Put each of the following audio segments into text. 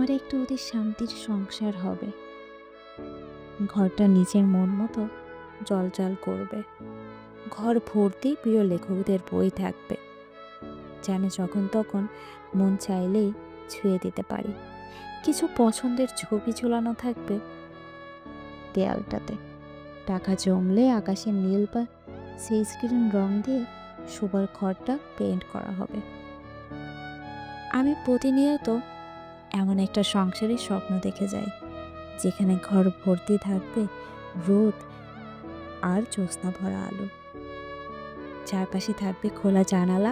আমার একটু অতি শান্তির সংসার হবে। ঘরটা নিজের মন মতো জ্বলজ্বল করবে। ঘর ভর্তি প্রিয় লেখকদের বই থাকবে, জানে যখন তখন মন চাইলেই ছুঁয়ে দিতে পারি। কিছু পছন্দের ছবি ঝোলানো থাকবে দেয়ালটাতে। টাকা জমলে আকাশের নীল বা সেই স্ক্রিন রং দিয়ে শোবার ঘরটা পেইন্ট করা হবে। আমি প্রতিনিয়ত এমন একটা সংসারের স্বপ্ন দেখে যাই, যেখানে ঘর ভর্তি থাকবে রোদ আর জ্যোৎস্না ভরা আলো। চারপাশে থাকবে খোলা জানালা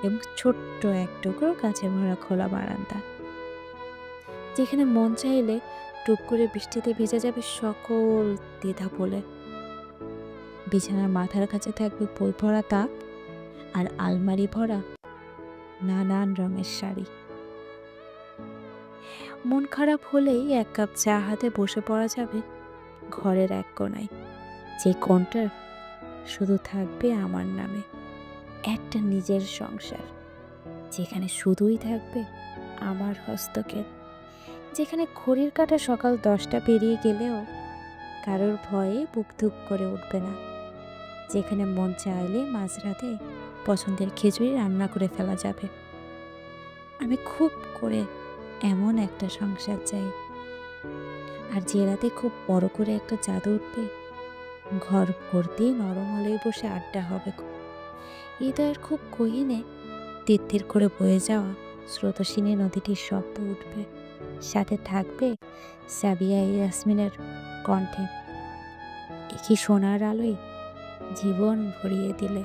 এবং ছোট্ট এক টুকরো গাছের ভরা খোলা বারান্দা, যেখানে মন চাইলে টুপ করে বৃষ্টিতে ভিজে যাবে সকল দ্বিধা বলে। বিছানার মাথার কাছে থাকবে বই ভরা তাক আর আলমারি ভরা নানান রঙের শাড়ি। মন খারাপ হলেই এক কাপ চা হাতে বসে পড়া যাবে ঘরের এক কোণায়, যে কোণটার শুধু থাকবে আমার নামে। একটা নিজের সংসার, যেখানে শুধুই থাকবে আমার হস্তক্ষেপ, যেখানে ঘড়ির কাঁটা সকাল 10টা পেরিয়ে গেলেও কারোর ভয়ে বুক ধুক করে উঠবে না, যেখানে মন চাইলে মাঝরাতে পছন্দের খিচুড়ি রান্না করে ফেলা যাবে। আমি খুব করে এমন একটা সংসার চাই, আর যে রাতে খুব বড় করে একটা চাঁদ উঠবে, ঘর ভর্তি নরম আলোয় বসে আড্ডা হবে। হৃদয়ের খুব গহীনে তিত্তির করে বয়ে যাওয়া স্রোতস্বিনী নদীটির শব্দ উঠবে, সাথে থাকবে সাবিয়া ইয়াসমিনের কণ্ঠে, একই সোনার আলোয় জীবন ভরিয়ে দিলে।